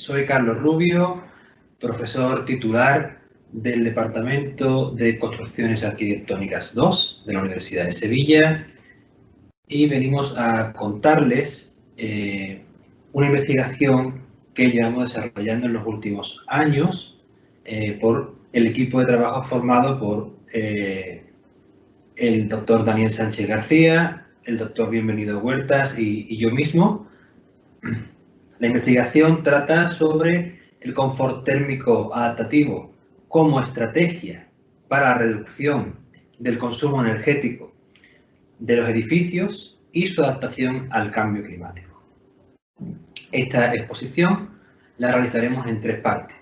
Soy Carlos Rubio, profesor titular del Departamento de Construcciones Arquitectónicas 2 de la Universidad de Sevilla y venimos a contarles una investigación que llevamos desarrollando en los últimos años por el equipo de trabajo formado por el doctor Daniel Sánchez García, el doctor Bienvenido Huertas y yo mismo. La investigación trata sobre el confort térmico adaptativo como estrategia para la reducción del consumo energético de los edificios y su adaptación al cambio climático. Esta exposición la realizaremos en tres partes.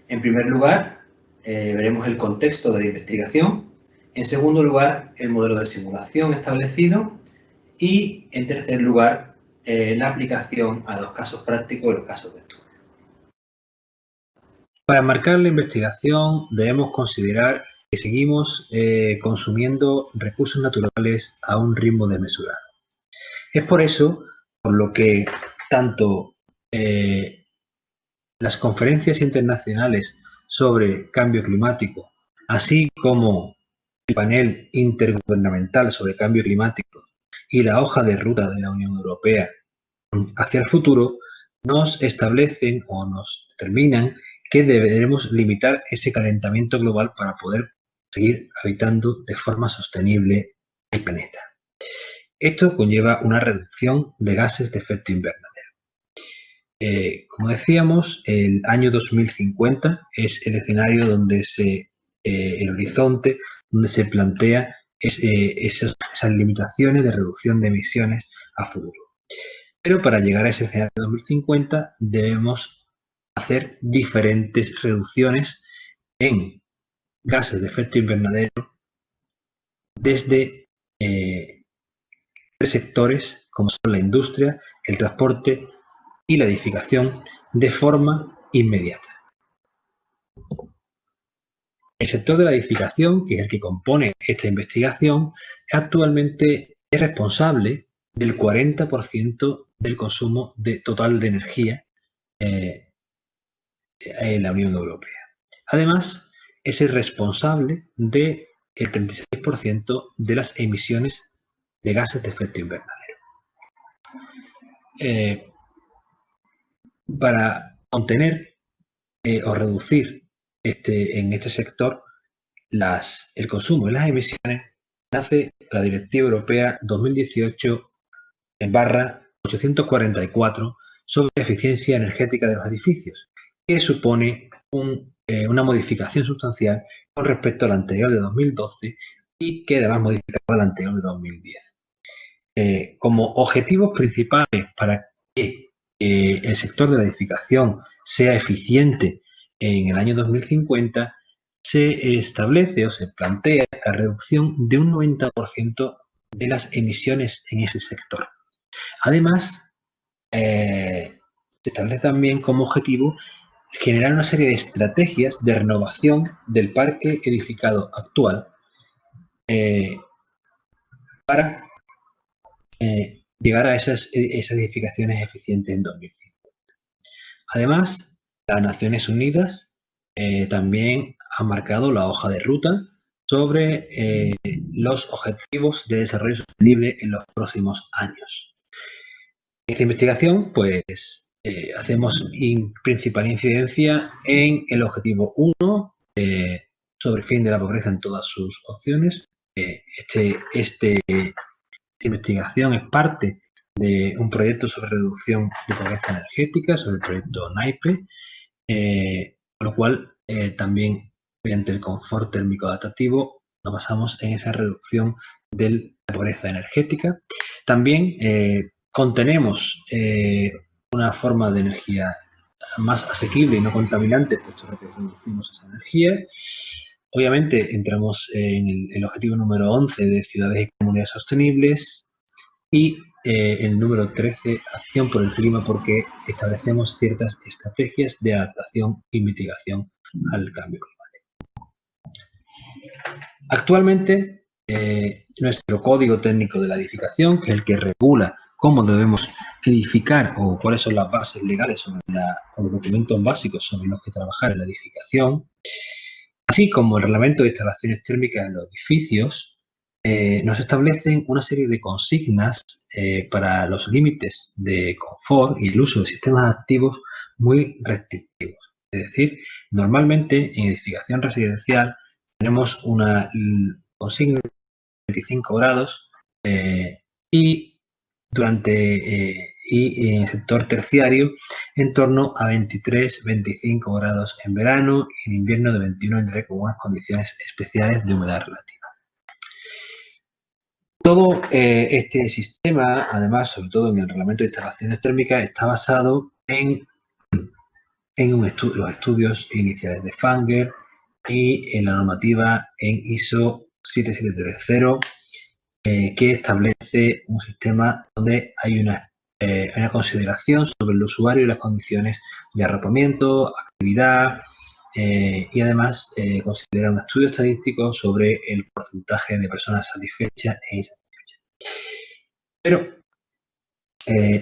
En primer lugar, veremos el contexto de la investigación. En segundo lugar, el modelo de simulación establecido. Y, en tercer lugar, la aplicación a los casos prácticos y los casos de estudio. Para enmarcar la investigación debemos considerar que seguimos consumiendo recursos naturales a un ritmo desmesurado. Es por eso por lo que tanto las conferencias internacionales sobre cambio climático, así como el panel intergubernamental sobre cambio climático y la hoja de ruta de la Unión Europea hacia el futuro, nos establecen o nos determinan que deberemos limitar ese calentamiento global para poder seguir habitando de forma sostenible el planeta. Esto conlleva una reducción de gases de efecto invernadero. Como decíamos, el año 2050 es el escenario donde el horizonte donde se plantea esas limitaciones de reducción de emisiones a futuro. Pero para llegar a ese escenario 2050 debemos hacer diferentes reducciones en gases de efecto invernadero desde tres sectores como son la industria, el transporte y la edificación de forma inmediata. El sector de la edificación, que es el que compone esta investigación, actualmente es responsable del 40% del consumo total de energía en la Unión Europea. Además, es el responsable del 36% de las emisiones de gases de efecto invernadero. Para contener o reducir en este sector el consumo y las emisiones, nace la Directiva Europea 2018/844 sobre eficiencia energética de los edificios, que supone una modificación sustancial con respecto a la anterior de 2012 y que además modificaba la anterior de 2010. Como objetivos principales para que el sector de la edificación sea eficiente en el año 2050, se establece o se plantea la reducción de un 90% de las emisiones en ese sector. Además, se establece también como objetivo generar una serie de estrategias de renovación del parque edificado actual para llegar a esas edificaciones eficientes en 2050. Además, las Naciones Unidas también han marcado la hoja de ruta sobre los objetivos de desarrollo sostenible en los próximos años. En esta investigación, pues, hacemos principal incidencia en el objetivo 1 sobre el fin de la pobreza en todas sus opciones. Esta investigación es parte de un proyecto sobre reducción de pobreza energética, sobre el proyecto NAIPE, con lo cual también mediante el confort térmico adaptativo nos basamos en esa reducción de la pobreza energética. También contenemos una forma de energía más asequible y no contaminante, puesto que reducimos esa energía. Obviamente entramos en el objetivo número 11 de ciudades y comunidades sostenibles y el número 13, acción por el clima, porque establecemos ciertas estrategias de adaptación y mitigación al cambio climático. Actualmente, nuestro Código Técnico de la Edificación, que es el que regula cómo debemos edificar o cuáles son las bases legales o los documentos básicos sobre los que trabajar en la edificación, así como el reglamento de instalaciones térmicas en los edificios, nos establecen una serie de consignas para los límites de confort y el uso de sistemas activos muy restrictivos. Es decir, normalmente en edificación residencial tenemos una consigna de 25 grados y y en el sector terciario en torno a 23-25 grados en verano y en invierno de 21 con unas condiciones especiales de humedad relativa. Todo este sistema, además, sobre todo en el reglamento de instalaciones térmicas, está basado en los estudios iniciales de Fanger y en la normativa en ISO 7730 que establece un sistema donde hay una consideración sobre el usuario y las condiciones de arropamiento, actividad y además considera un estudio estadístico sobre el porcentaje de personas satisfechas e insatisfechas. Pero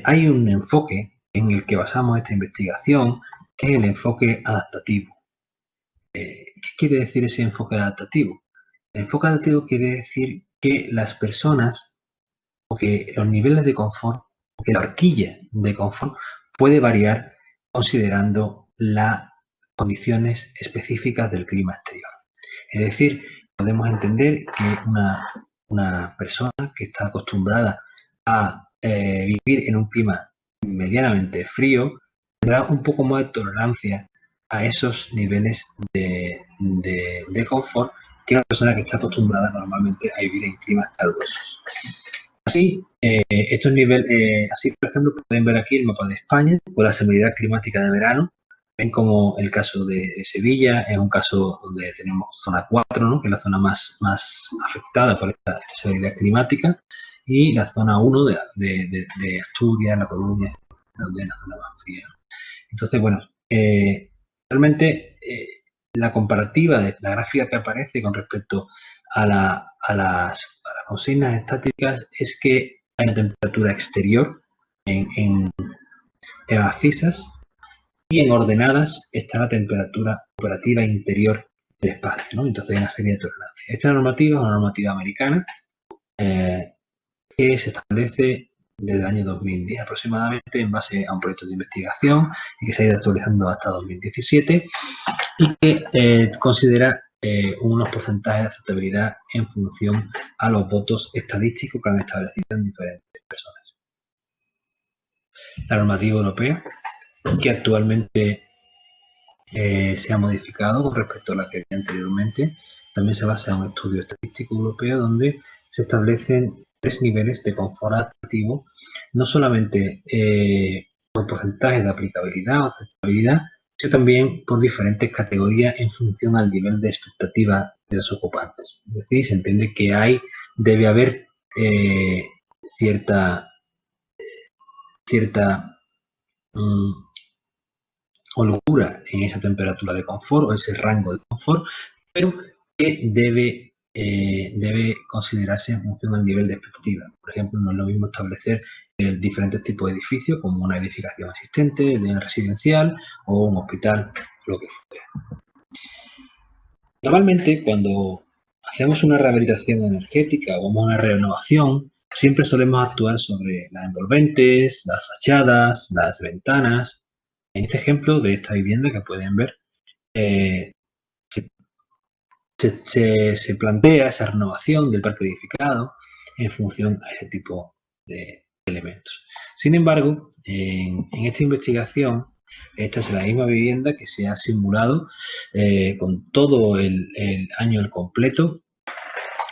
hay un enfoque en el que basamos esta investigación, que es el enfoque adaptativo. ¿Qué quiere decir ese enfoque adaptativo? El enfoque adaptativo quiere decir que las personas o que los niveles de confort, o que la horquilla de confort puede variar considerando las condiciones específicas del clima exterior. Es decir, podemos entender que una persona que está acostumbrada a vivir en un clima medianamente frío tendrá un poco más de tolerancia a esos niveles de confort que una persona que está acostumbrada normalmente a vivir en climas calurosos. Así, estos niveles, así por ejemplo, pueden ver aquí el mapa de España con la severidad climática de verano. Ven como el caso de Sevilla es un caso donde tenemos zona 4, ¿no? Que es la zona más afectada por esta severidad climática, y la zona 1 de Asturias, La Coruña, donde es la zona más fría. Entonces, bueno, realmente la comparativa de la gráfica que aparece con respecto a las consignas estáticas es que hay una temperatura exterior en abscisas y en ordenadas está la temperatura operativa interior del espacio, ¿no? Entonces hay una serie de tolerancias. Esta normativa es una normativa americana que se establece desde el año 2010 aproximadamente en base a un proyecto de investigación y que se ha ido actualizando hasta 2017 y que considera unos porcentajes de aceptabilidad en función a los votos estadísticos que han establecido en diferentes personas. La normativa europea, que actualmente se ha modificado con respecto a la que había anteriormente, también se basa en un estudio estadístico europeo donde se establecen 3 niveles de confort adaptativo, no solamente por porcentaje de aplicabilidad o aceptabilidad, sino también por diferentes categorías en función al nivel de expectativa de los ocupantes. Es decir, se entiende que debe haber cierta holgura en esa temperatura de confort o ese rango de confort, pero que debe considerarse en función al nivel de expectativa. Por ejemplo, no es lo mismo establecer diferentes tipos de edificios, como una edificación existente, de residencial o un hospital, lo que fuera. Normalmente, cuando hacemos una rehabilitación energética o vamos a una renovación, siempre solemos actuar sobre las envolventes, las fachadas, las ventanas. En este ejemplo de esta vivienda que pueden ver, se plantea esa renovación del parque edificado en función a ese tipo de elementos. Sin embargo, en esta investigación, esta es la misma vivienda que se ha simulado con todo el año al completo,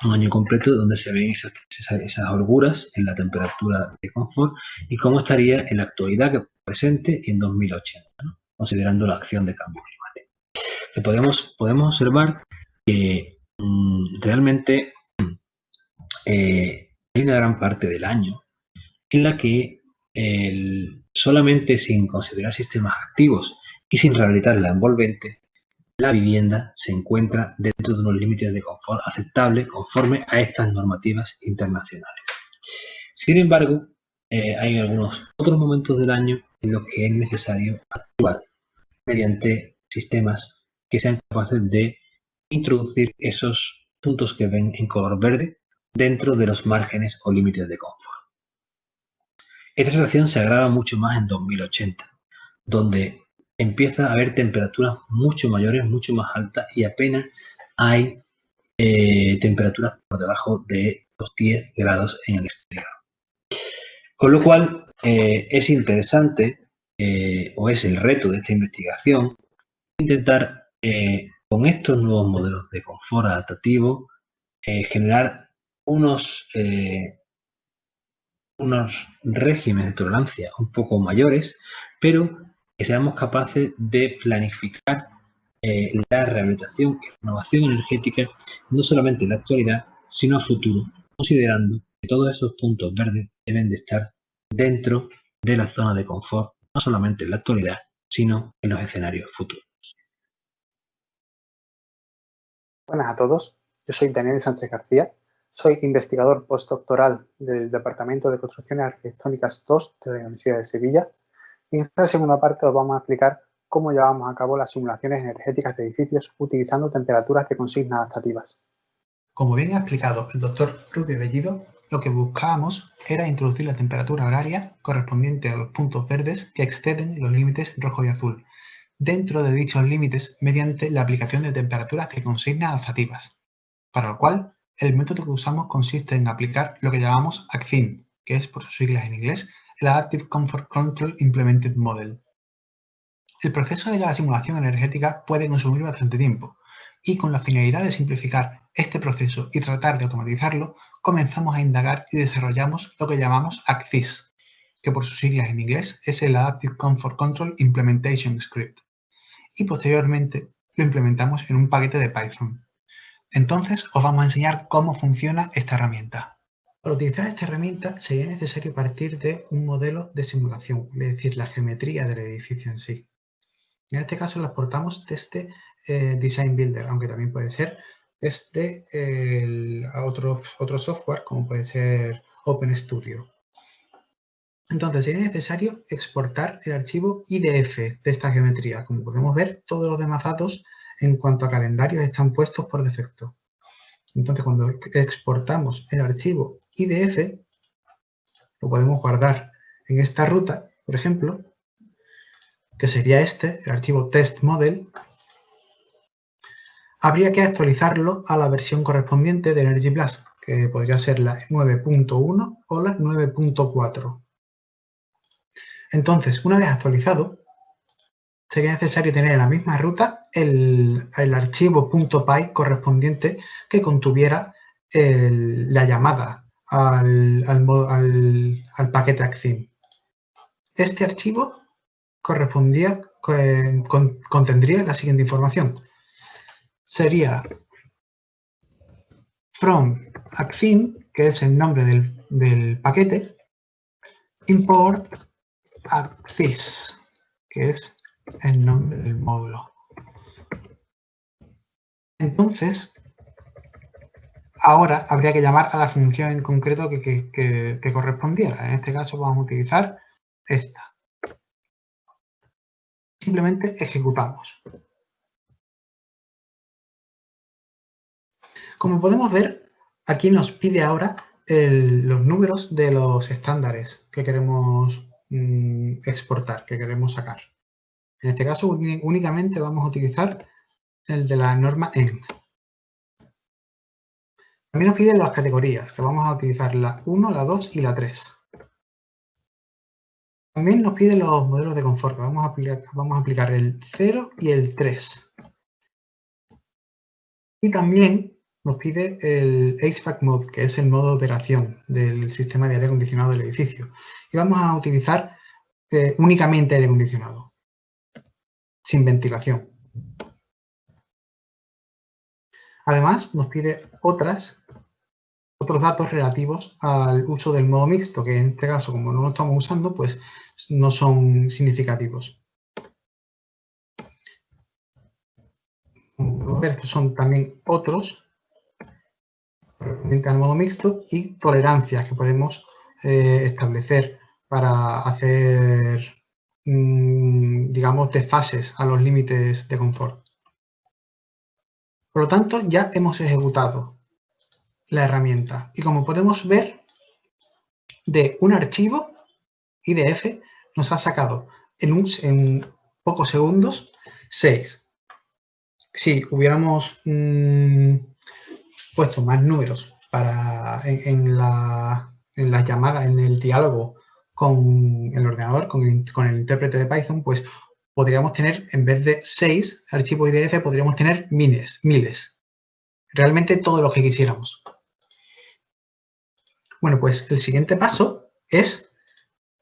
un año completo donde se ven esas holguras en la temperatura de confort y cómo estaría en la actualidad que presente en 2080, ¿no? Considerando la acción de cambio climático. Podemos observar que realmente hay una gran parte del año en la que solamente sin considerar sistemas activos y sin rehabilitar la envolvente, la vivienda se encuentra dentro de unos límites de confort aceptables conforme a estas normativas internacionales. Sin embargo, hay algunos otros momentos del año en los que es necesario actuar mediante sistemas que sean capaces de introducir esos puntos que ven en color verde dentro de los márgenes o límites de confort. Esta situación se agrava mucho más en 2080, donde empieza a haber temperaturas mucho mayores, mucho más altas y apenas hay temperaturas por debajo de los 10 grados en el exterior. Con lo cual es interesante o es el reto de esta investigación intentar con estos nuevos modelos de confort adaptativo generar unos regímenes de tolerancia un poco mayores, pero que seamos capaces de planificar la rehabilitación y renovación energética no solamente en la actualidad, sino a futuro, considerando que todos esos puntos verdes deben de estar dentro de la zona de confort, no solamente en la actualidad, sino en los escenarios futuros. Buenas a todos, yo soy Daniel Sánchez García, soy investigador postdoctoral del Departamento de Construcciones Arquitectónicas 2 de la Universidad de Sevilla y en esta segunda parte os vamos a explicar cómo llevamos a cabo las simulaciones energéticas de edificios utilizando temperaturas de consigna adaptativas. Como bien ha explicado el doctor Rubio Bellido, lo que buscábamos era introducir la temperatura horaria correspondiente a los puntos verdes que exceden los límites rojo y azul, dentro de dichos límites mediante la aplicación de temperaturas de consigna adaptativas, para lo cual el método que usamos consiste en aplicar lo que llamamos ACCIM, que es por sus siglas en inglés, el Adaptive Comfort Control Implemented Model. El proceso de la simulación energética puede consumir bastante tiempo y con la finalidad de simplificar este proceso y tratar de automatizarlo, comenzamos a indagar y desarrollamos lo que llamamos ACCIS, que por sus siglas en inglés es el Adaptive Comfort Control Implementation Script, y posteriormente lo implementamos en un paquete de Python. Entonces os vamos a enseñar cómo funciona esta herramienta. Para utilizar esta herramienta sería necesario partir de un modelo de simulación, es decir, la geometría del edificio en sí. En este caso la exportamos desde Design Builder, aunque también puede ser desde otro software como puede ser OpenStudio. Entonces sería necesario exportar el archivo IDF de esta geometría. Como podemos ver, todos los demás datos en cuanto a calendarios están puestos por defecto. Entonces cuando exportamos el archivo IDF, lo podemos guardar en esta ruta, por ejemplo, que sería el archivo test_model. Habría que actualizarlo a la versión correspondiente de EnergyPlus, que podría ser la 9.1 o la 9.4. Entonces, una vez actualizado, sería necesario tener en la misma ruta el archivo .py correspondiente que contuviera la llamada al paquete ACCIM. Este archivo contendría la siguiente información. Sería from ACCIM, que es el nombre del paquete, import ACCIS, que es el nombre del módulo. Entonces, ahora habría que llamar a la función en concreto que correspondiera. En este caso vamos a utilizar esta. Simplemente ejecutamos. Como podemos ver, aquí nos pide ahora los números de los estándares que queremos exportar, que queremos sacar. En este caso únicamente vamos a utilizar el de la norma EN. También nos piden las categorías, que vamos a utilizar la 1, la 2 y la 3. También nos piden los modelos de confort, que vamos a aplicar el 0 y el 3. Y también nos pide el HVAC mode, que es el modo de operación del sistema de aire acondicionado del edificio. Y vamos a utilizar únicamente aire acondicionado, sin ventilación. Además, nos pide otros datos relativos al uso del modo mixto, que en este caso, como no lo estamos usando, pues no son significativos. Como podemos ver, son también otros al modo mixto y tolerancias que podemos establecer para hacer, digamos, desfases a los límites de confort. Por lo tanto, ya hemos ejecutado la herramienta y como podemos ver, de un archivo IDF nos ha sacado en pocos segundos 6. Si hubiéramos puesto más números en las llamadas, en el diálogo con el ordenador, con el intérprete de Python, pues podríamos tener, en vez de 6 archivos IDF, podríamos tener miles. Realmente todo lo que quisiéramos. Bueno, pues el siguiente paso es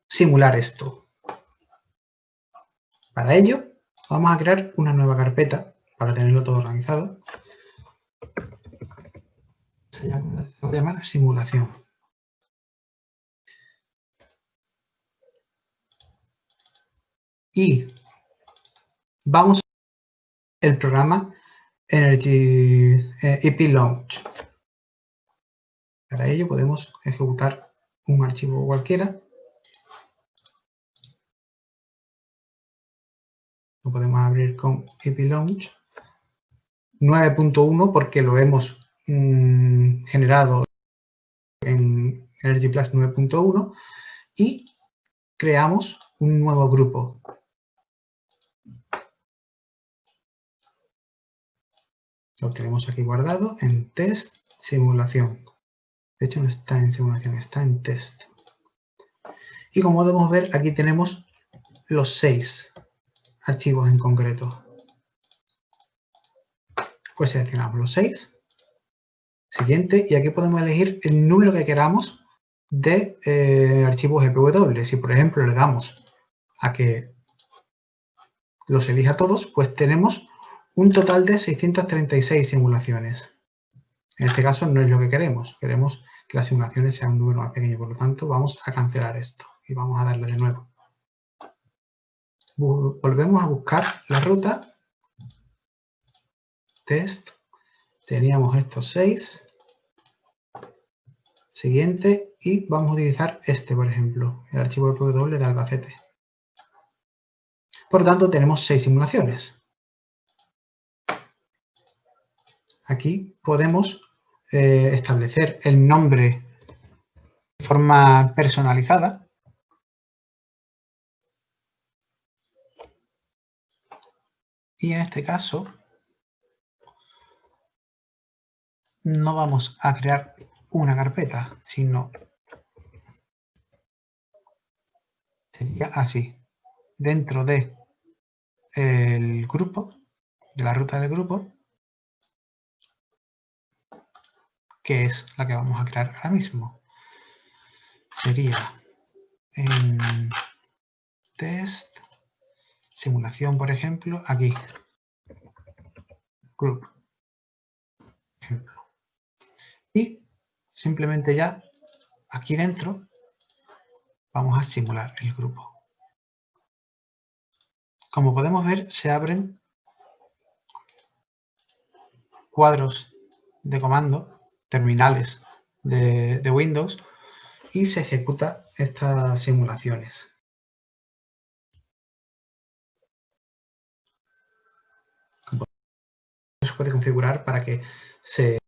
simular esto. Para ello, vamos a crear una nueva carpeta para tenerlo todo organizado. Se va a llamar simulación. Y vamos a el programa Energy EP Launch. Para ello podemos ejecutar un archivo cualquiera. Lo podemos abrir con EP Launch 9.1 porque lo hemos generado en Energy Plus 9.1 y creamos un nuevo grupo. Lo tenemos aquí guardado en test simulación. De hecho no está en simulación, está en test. Y como podemos ver, aquí tenemos los 6 archivos en concreto. Pues seleccionamos los 6. Siguiente, y aquí podemos elegir el número que queramos de archivos EPW. Si por ejemplo le damos a que los elija todos, pues tenemos un total de 636 simulaciones. En este caso no es lo que queremos. Queremos que las simulaciones sean un número más pequeño. Por lo tanto, vamos a cancelar esto y vamos a darle de nuevo. Volvemos a buscar la ruta. Test. Teníamos estos 6. Siguiente. Y vamos a utilizar este, por ejemplo, el archivo EPW de Albacete. Por lo tanto, tenemos 6 simulaciones. Aquí podemos establecer el nombre de forma personalizada. Y en este caso no vamos a crear una carpeta, sino sería así. Dentro de el grupo, de la ruta del grupo, que es la que vamos a crear ahora mismo. Sería en test, simulación, por ejemplo, aquí. Group. Ejemplo. Y simplemente ya aquí dentro vamos a simular el grupo. Como podemos ver, se abren cuadros de comando, terminales de Windows, y se ejecuta estas simulaciones. Se puede configurar para que se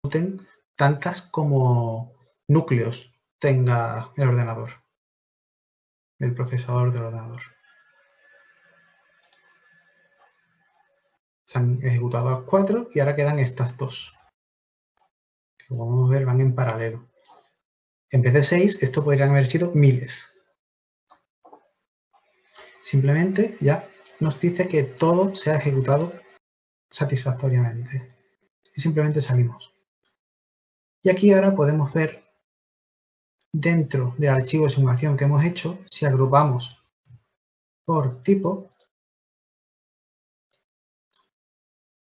ejecuten tantas como núcleos tenga el ordenador, el procesador del ordenador. Se han ejecutado las 4 y ahora quedan estas 2. Como podemos ver, van en paralelo. En vez de 6, esto podrían haber sido miles. Simplemente ya nos dice que todo se ha ejecutado satisfactoriamente. Y simplemente salimos. Y aquí ahora podemos ver dentro del archivo de simulación que hemos hecho, si agrupamos por tipo,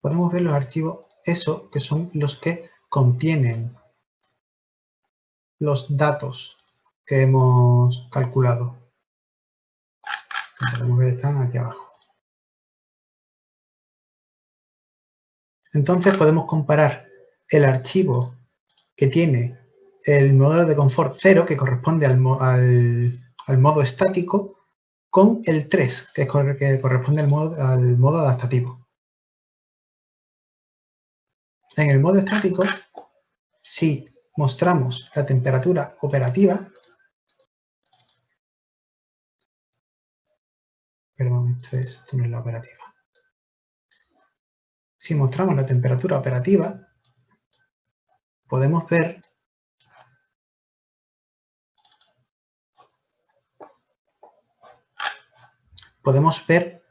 podemos ver los archivos ESO, que son los que contienen los datos que hemos calculado. Como podemos ver, están aquí abajo. Entonces podemos comparar el archivo que tiene el modelo de confort 0, que corresponde al al modo estático, con el 3, que corresponde al modo adaptativo. En el modo estático, si mostramos la temperatura operativa, perdón, esto no es la operativa. Si mostramos la temperatura operativa, podemos ver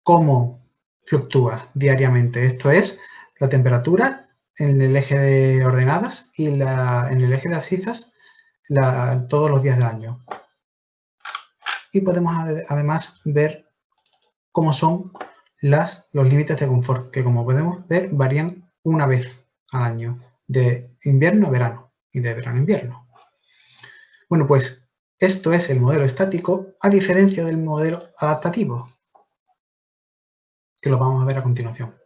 cómo fluctúa diariamente. Esto es la temperatura en el eje de ordenadas y en el eje de abscisas todos los días del año. Y podemos además ver cómo son los límites de confort, que como podemos ver varían una vez al año, de invierno a verano y de verano a invierno. Bueno, pues esto es el modelo estático a diferencia del modelo adaptativo, que lo vamos a ver a continuación.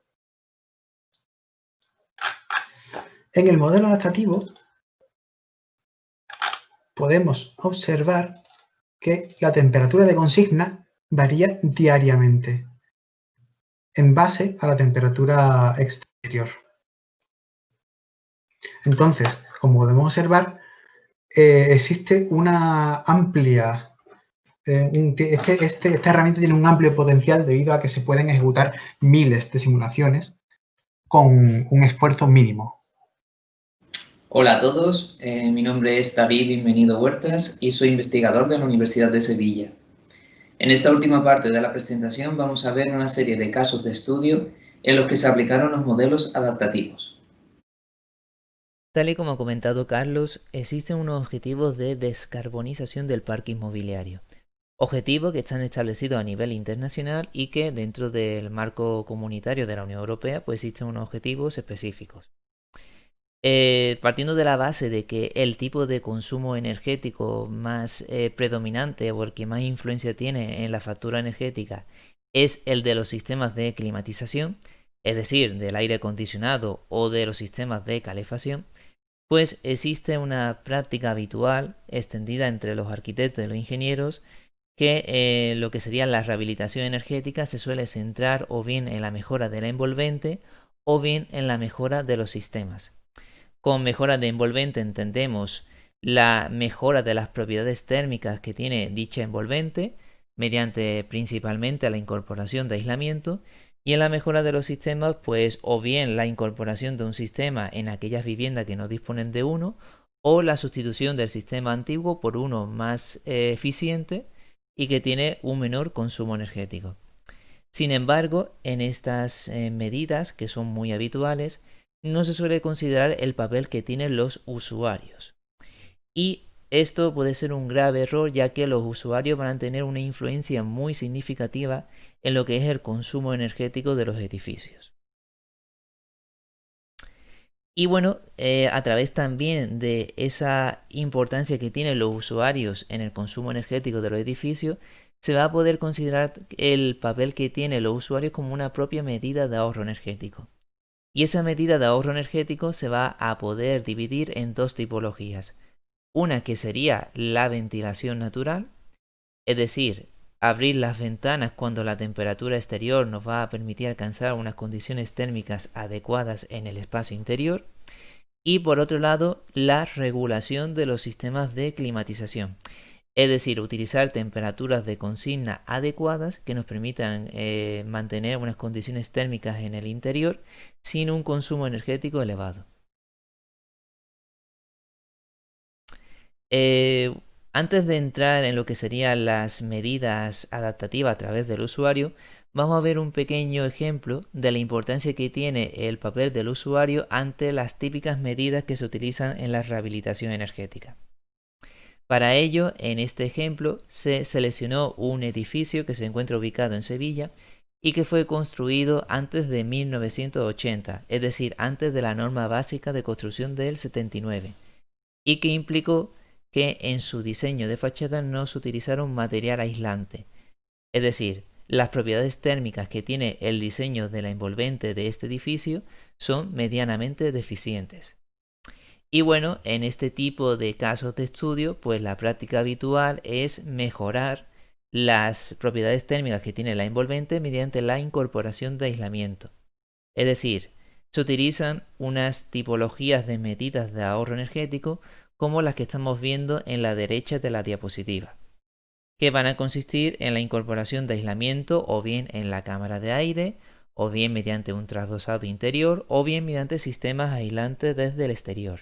En el modelo adaptativo podemos observar que la temperatura de consigna varía diariamente en base a la temperatura exterior. Entonces, como podemos observar, existe una amplia... esta herramienta tiene un amplio potencial debido a que se pueden ejecutar miles de simulaciones con un esfuerzo mínimo. Hola a todos, mi nombre es David Bienvenido Huertas y soy investigador de la Universidad de Sevilla. En esta última parte de la presentación vamos a ver una serie de casos de estudio en los que se aplicaron los modelos adaptativos. Tal y como ha comentado Carlos, existen unos objetivos de descarbonización del parque inmobiliario. Objetivos que están establecidos a nivel internacional y que dentro del marco comunitario de la Unión Europea pues existen unos objetivos específicos. Partiendo de la base de que el tipo de consumo energético más predominante o el que más influencia tiene en la factura energética es el de los sistemas de climatización, es decir, del aire acondicionado o de los sistemas de calefacción, pues existe una práctica habitual extendida entre los arquitectos y los ingenieros que lo que sería la rehabilitación energética se suele centrar o bien en la mejora de la envolvente o bien en la mejora de los sistemas. Con mejora de envolvente entendemos la mejora de las propiedades térmicas que tiene dicha envolvente mediante principalmente la incorporación de aislamiento, y en la mejora de los sistemas pues o bien la incorporación de un sistema en aquellas viviendas que no disponen de uno o la sustitución del sistema antiguo por uno más eficiente y que tiene un menor consumo energético. Sin embargo, en estas medidas, que son muy habituales, no se suele considerar el papel que tienen los usuarios. Y esto puede ser un grave error, ya que los usuarios van a tener una influencia muy significativa en lo que es el consumo energético de los edificios. Y bueno, a través también de esa importancia que tienen los usuarios en el consumo energético de los edificios, se va a poder considerar el papel que tienen los usuarios como una propia medida de ahorro energético. Y esa medida de ahorro energético se va a poder dividir en dos tipologías. Una que sería la ventilación natural, es decir, abrir las ventanas cuando la temperatura exterior nos va a permitir alcanzar unas condiciones térmicas adecuadas en el espacio interior. Y por otro lado, la regulación de los sistemas de climatización, es decir, utilizar temperaturas de consigna adecuadas que nos permitan mantener unas condiciones térmicas en el interior sin un consumo energético elevado. Antes de entrar en lo que serían las medidas adaptativas a través del usuario, vamos a ver un pequeño ejemplo de la importancia que tiene el papel del usuario ante las típicas medidas que se utilizan en la rehabilitación energética. Para ello, en este ejemplo, se seleccionó un edificio que se encuentra ubicado en Sevilla y que fue construido antes de 1980, es decir, antes de la norma básica de construcción del 79, y que implicó que en su diseño de fachada no se utilizaron material aislante, es decir, las propiedades térmicas que tiene el diseño de la envolvente de este edificio son medianamente deficientes. Y bueno, en este tipo de casos de estudio, pues la práctica habitual es mejorar las propiedades térmicas que tiene la envolvente mediante la incorporación de aislamiento. Es decir, se utilizan unas tipologías de medidas de ahorro energético como las que estamos viendo en la derecha de la diapositiva, que van a consistir en la incorporación de aislamiento o bien en la cámara de aire, o bien mediante un trasdosado interior, o bien mediante sistemas aislantes desde el exterior.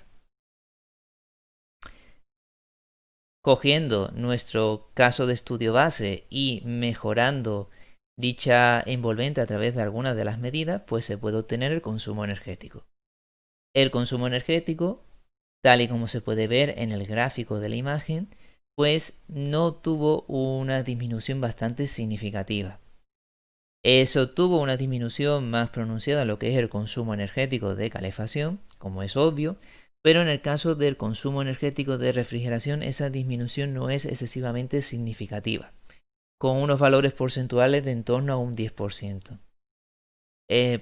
Cogiendo nuestro caso de estudio base y mejorando dicha envolvente a través de algunas de las medidas, pues se puede obtener el consumo energético. El consumo energético, tal y como se puede ver en el gráfico de la imagen, pues no tuvo una disminución bastante significativa. Eso tuvo una disminución más pronunciada en lo que es el consumo energético de calefacción, como es obvio, pero en el caso del consumo energético de refrigeración esa disminución no es excesivamente significativa, con unos valores porcentuales de en torno a un 10%.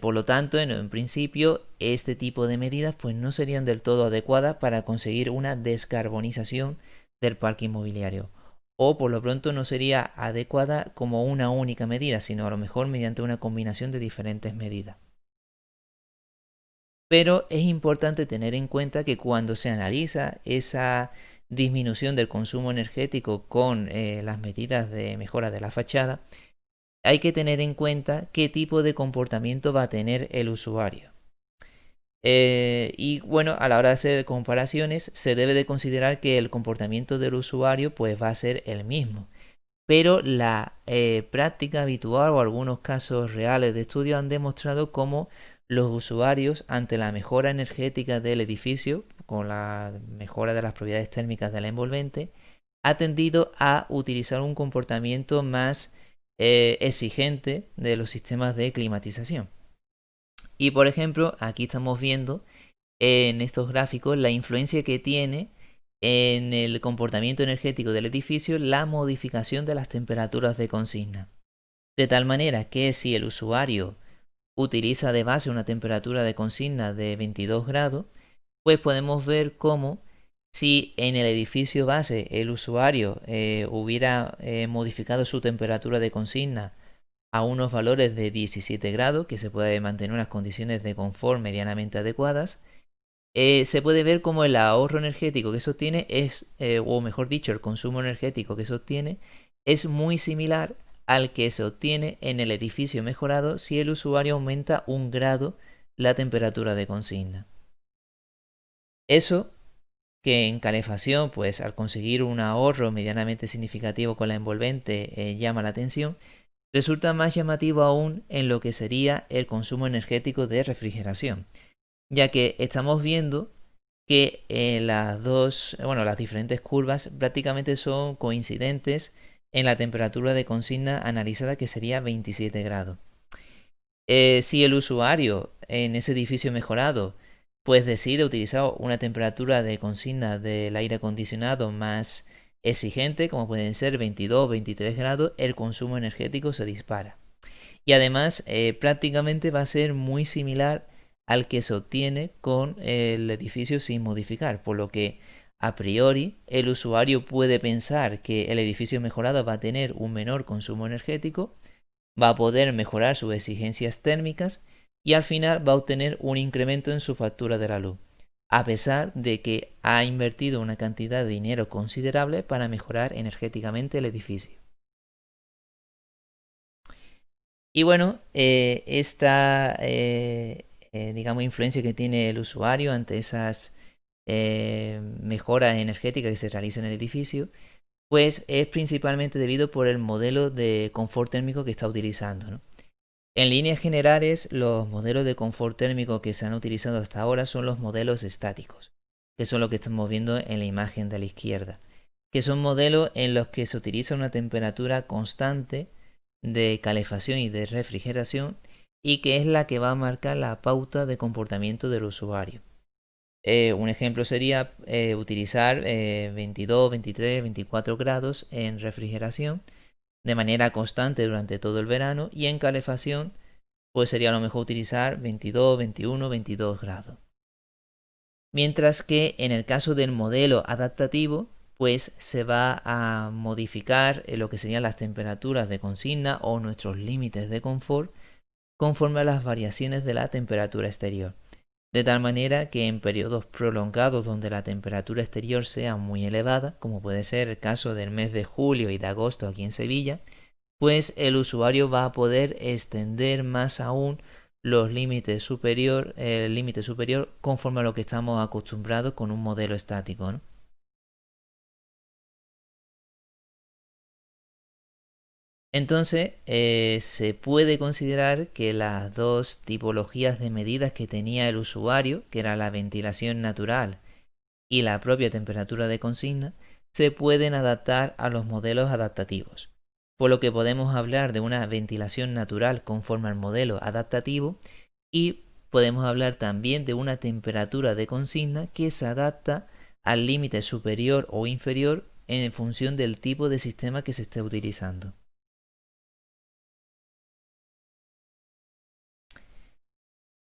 Por lo tanto, en principio, este tipo de medidas pues, no serían del todo adecuadas para conseguir una descarbonización del parque inmobiliario. O por lo pronto no sería adecuada como una única medida, sino a lo mejor mediante una combinación de diferentes medidas. Pero es importante tener en cuenta que cuando se analiza esa disminución del consumo energético con las medidas de mejora de la fachada, hay que tener en cuenta qué tipo de comportamiento va a tener el usuario. Y bueno, a la hora de hacer comparaciones, se debe de considerar que el comportamiento del usuario pues va a ser el mismo. Pero la práctica habitual o algunos casos reales de estudio han demostrado cómo los usuarios, ante la mejora energética del edificio, con la mejora de las propiedades térmicas de la envolvente, ha tendido a utilizar un comportamiento más exigente de los sistemas de climatización. Y por ejemplo, aquí estamos viendo en estos gráficos la influencia que tiene en el comportamiento energético del edificio la modificación de las temperaturas de consigna. De tal manera que si el usuario utiliza de base una temperatura de consigna de 22 grados, pues podemos ver cómo si en el edificio base el usuario hubiera modificado su temperatura de consigna a unos valores de 17 grados, que se puede mantener unas condiciones de confort medianamente adecuadas, se puede ver como el ahorro energético que se obtiene es, o mejor dicho, el consumo energético que se obtiene es muy similar al que se obtiene en el edificio mejorado si el usuario aumenta 1 grado la temperatura de consigna. Eso que en calefacción, pues al conseguir un ahorro medianamente significativo con la envolvente llama la atención, resulta más llamativo aún en lo que sería el consumo energético de refrigeración, ya que estamos viendo que las diferentes curvas prácticamente son coincidentes en la temperatura de consigna analizada, que sería 27 grados. Si el usuario en ese edificio mejorado pues decide utilizar una temperatura de consigna del aire acondicionado más exigente, como pueden ser 22 o 23 grados, el consumo energético se dispara. Y además prácticamente va a ser muy similar al que se obtiene con el edificio sin modificar, por lo que a priori el usuario puede pensar que el edificio mejorado va a tener un menor consumo energético, va a poder mejorar sus exigencias térmicas y al final va a obtener un incremento en su factura de la luz, a pesar de que ha invertido una cantidad de dinero considerable para mejorar energéticamente el edificio. Y bueno, esta digamos, influencia que tiene el usuario ante esas mejoras energéticas que se realizan en el edificio, pues es principalmente debido por el modelo de confort térmico que está utilizando, ¿no? En líneas generales, los modelos de confort térmico que se han utilizado hasta ahora son los modelos estáticos, que son lo que estamos viendo en la imagen de la izquierda, que son modelos en los que se utiliza una temperatura constante de calefacción y de refrigeración y que es la que va a marcar la pauta de comportamiento del usuario. Un ejemplo sería utilizar 22, 23, 24 grados en refrigeración de manera constante durante todo el verano, y en calefacción pues sería a lo mejor utilizar 22, 21, 22 grados. Mientras que en el caso del modelo adaptativo, pues se va a modificar lo que serían las temperaturas de consigna o nuestros límites de confort conforme a las variaciones de la temperatura exterior. De tal manera que en periodos prolongados donde la temperatura exterior sea muy elevada, como puede ser el caso del mes de julio y de agosto aquí en Sevilla, pues el usuario va a poder extender más aún el límite superior conforme a lo que estamos acostumbrados con un modelo estático, ¿no? Entonces, se puede considerar que las dos tipologías de medidas que tenía el usuario, que era la ventilación natural y la propia temperatura de consigna, se pueden adaptar a los modelos adaptativos. Por lo que podemos hablar de una ventilación natural conforme al modelo adaptativo y podemos hablar también de una temperatura de consigna que se adapta al límite superior o inferior en función del tipo de sistema que se esté utilizando.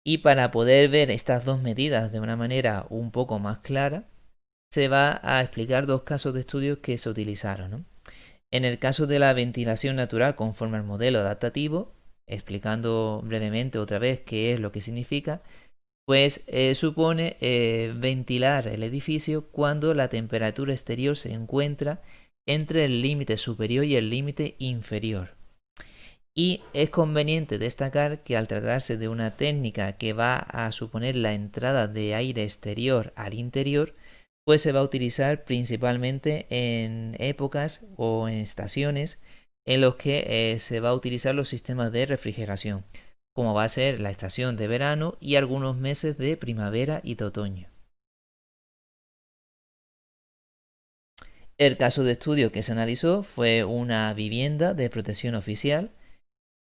Y para poder ver estas dos medidas de una manera un poco más clara, se va a explicar dos casos de estudios que se utilizaron, ¿no? En el caso de la ventilación natural conforme al modelo adaptativo, explicando brevemente otra vez qué es lo que significa, pues supone ventilar el edificio cuando la temperatura exterior se encuentra entre el límite superior y el límite inferior. Y es conveniente destacar que al tratarse de una técnica que va a suponer la entrada de aire exterior al interior, pues se va a utilizar principalmente en épocas o en estaciones en los que se va a utilizar los sistemas de refrigeración, como va a ser la estación de verano y algunos meses de primavera y de otoño. El caso de estudio que se analizó fue una vivienda de protección oficial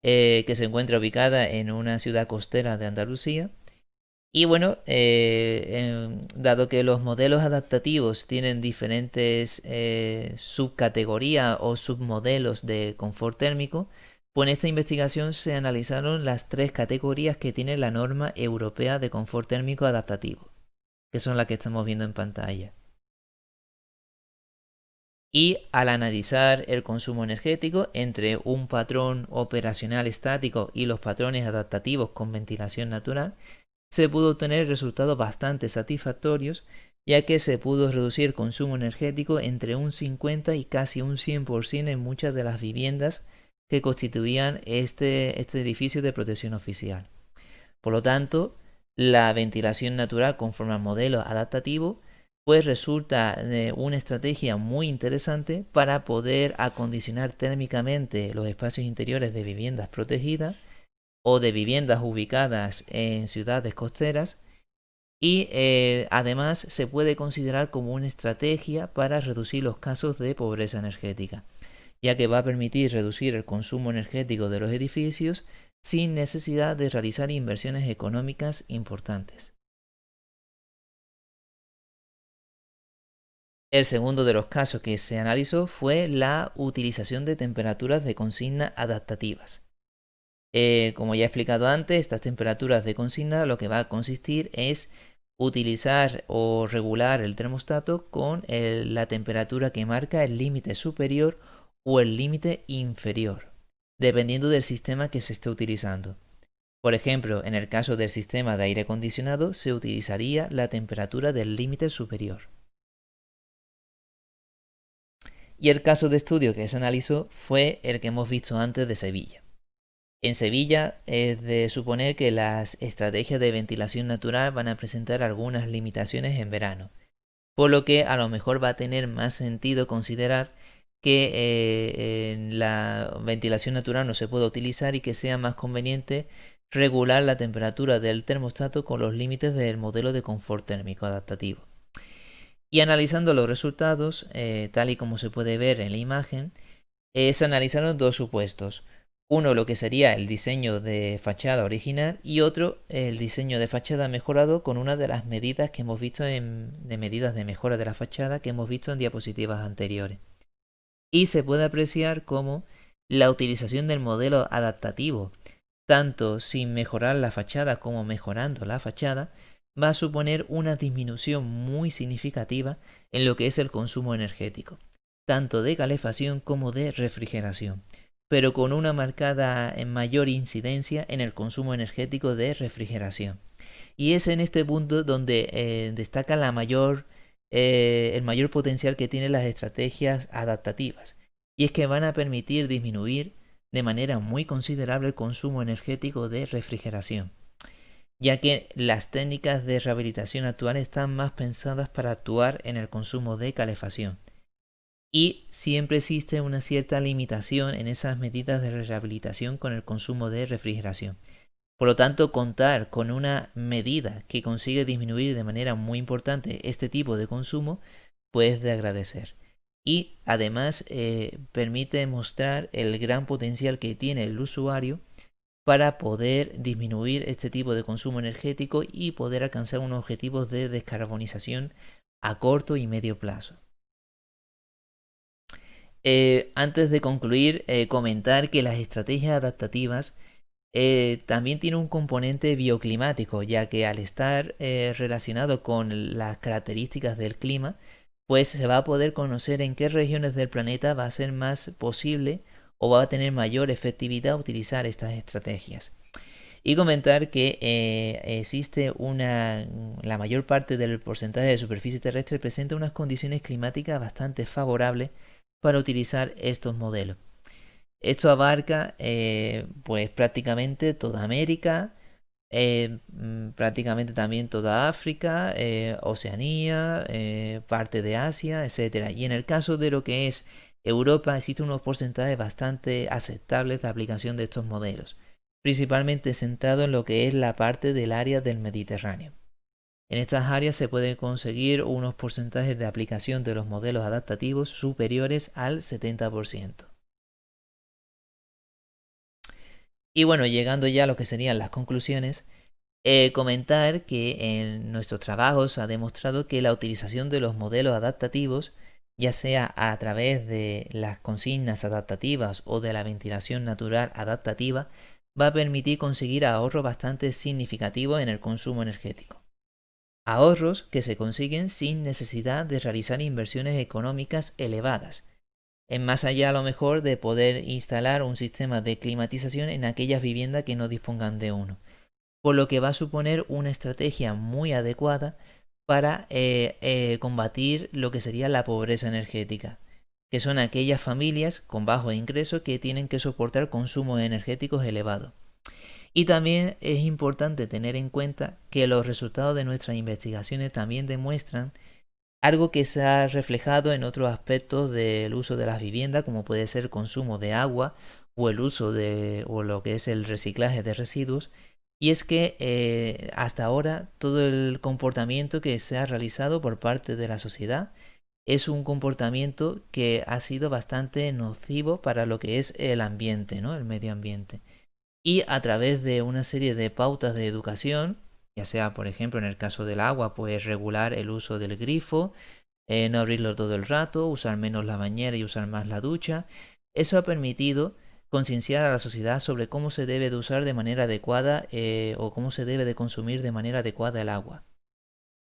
que se encuentra ubicada en una ciudad costera de Andalucía. Y bueno, dado que los modelos adaptativos tienen diferentes subcategorías o submodelos de confort térmico, pues en esta investigación se analizaron las tres categorías que tiene la norma europea de confort térmico adaptativo, que son las que estamos viendo en pantalla. Y al analizar el consumo energético entre un patrón operacional estático y los patrones adaptativos con ventilación natural, se pudo obtener resultados bastante satisfactorios, ya que se pudo reducir el consumo energético entre un 50 y casi un 100% en muchas de las viviendas que constituían este edificio de protección oficial. Por lo tanto, la ventilación natural conforme al modelo adaptativo pues resulta una estrategia muy interesante para poder acondicionar térmicamente los espacios interiores de viviendas protegidas o de viviendas ubicadas en ciudades costeras y además se puede considerar como una estrategia para reducir los casos de pobreza energética, ya que va a permitir reducir el consumo energético de los edificios sin necesidad de realizar inversiones económicas importantes. El segundo de los casos que se analizó fue la utilización de temperaturas de consigna adaptativas. Como ya he explicado antes, estas temperaturas de consigna lo que va a consistir es utilizar o regular el termostato con la temperatura que marca el límite superior o el límite inferior, dependiendo del sistema que se esté utilizando. Por ejemplo, en el caso del sistema de aire acondicionado se utilizaría la temperatura del límite superior. Y el caso de estudio que se analizó fue el que hemos visto antes de Sevilla. En Sevilla es de suponer que las estrategias de ventilación natural van a presentar algunas limitaciones en verano, por lo que a lo mejor va a tener más sentido considerar que la ventilación natural no se puede utilizar y que sea más conveniente regular la temperatura del termostato con los límites del modelo de confort térmico adaptativo. Y analizando los resultados, tal y como se puede ver en la imagen, se analizaron dos supuestos. Uno, lo que sería el diseño de fachada original y otro, el diseño de fachada mejorado con una de las medidas que hemos visto de medidas de mejora de la fachada que hemos visto en diapositivas anteriores. Y se puede apreciar cómo la utilización del modelo adaptativo, tanto sin mejorar la fachada como mejorando la fachada, va a suponer una disminución muy significativa en lo que es el consumo energético, tanto de calefacción como de refrigeración, pero con una marcada mayor incidencia en el consumo energético de refrigeración. Y es en este punto donde destaca el mayor potencial que tienen las estrategias adaptativas. Y es que van a permitir disminuir de manera muy considerable el consumo energético de refrigeración, ya que las técnicas de rehabilitación actuales están más pensadas para actuar en el consumo de calefacción. Y siempre existe una cierta limitación en esas medidas de rehabilitación con el consumo de refrigeración. Por lo tanto, contar con una medida que consigue disminuir de manera muy importante este tipo de consumo, pues es de agradecer. Y además permite mostrar el gran potencial que tiene el usuario para poder disminuir este tipo de consumo energético y poder alcanzar unos objetivos de descarbonización a corto y medio plazo. Antes de concluir, comentar que las estrategias adaptativas también tiene un componente bioclimático, ya que al estar relacionado con las características del clima, pues se va a poder conocer en qué regiones del planeta va a ser más posible o va a tener mayor efectividad utilizar estas estrategias. Y comentar que existe la mayor parte del porcentaje de superficie terrestre presenta unas condiciones climáticas bastante favorables para utilizar estos modelos. Esto abarca pues prácticamente toda América, prácticamente también toda África, Oceanía, parte de Asia, etc. Y en el caso de lo que es Europa existen unos porcentajes bastante aceptables de aplicación de estos modelos, principalmente centrado en lo que es la parte del área del Mediterráneo. En estas áreas se pueden conseguir unos porcentajes de aplicación de los modelos adaptativos superiores al 70%. Y bueno, llegando ya a lo que serían las conclusiones, comentar que en nuestros trabajos se ha demostrado que la utilización de los modelos adaptativos, ya sea a través de las consignas adaptativas o de la ventilación natural adaptativa, va a permitir conseguir ahorros bastante significativos en el consumo energético. Ahorros que se consiguen sin necesidad de realizar inversiones económicas elevadas, en más allá a lo mejor de poder instalar un sistema de climatización en aquellas viviendas que no dispongan de uno, por lo que va a suponer una estrategia muy adecuada para combatir lo que sería la pobreza energética, que son aquellas familias con bajos ingresos que tienen que soportar consumos energéticos elevados. Y también es importante tener en cuenta que los resultados de nuestras investigaciones también demuestran algo que se ha reflejado en otros aspectos del uso de las viviendas, como puede ser el consumo de agua o el uso o lo que es el reciclaje de residuos. Y es que hasta ahora todo el comportamiento que se ha realizado por parte de la sociedad es un comportamiento que ha sido bastante nocivo para lo que es el ambiente, ¿no? El medio ambiente. Y a través de una serie de pautas de educación, ya sea por ejemplo en el caso del agua, pues regular el uso del grifo, no abrirlo todo el rato, usar menos la bañera y usar más la ducha, eso ha permitido concienciar a la sociedad sobre cómo se debe de usar de manera adecuada o cómo se debe de consumir de manera adecuada el agua.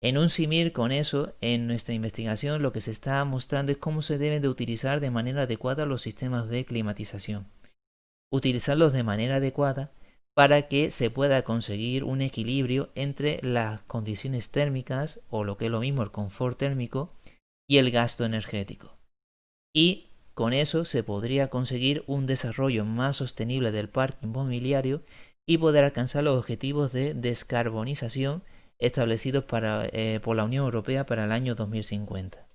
En un símil con eso, en nuestra investigación lo que se está mostrando es cómo se deben de utilizar de manera adecuada los sistemas de climatización. Utilizarlos de manera adecuada para que se pueda conseguir un equilibrio entre las condiciones térmicas o lo que es lo mismo el confort térmico y el gasto energético. Y con eso se podría conseguir un desarrollo más sostenible del parque inmobiliario y poder alcanzar los objetivos de descarbonización establecidos por la Unión Europea para el año 2050.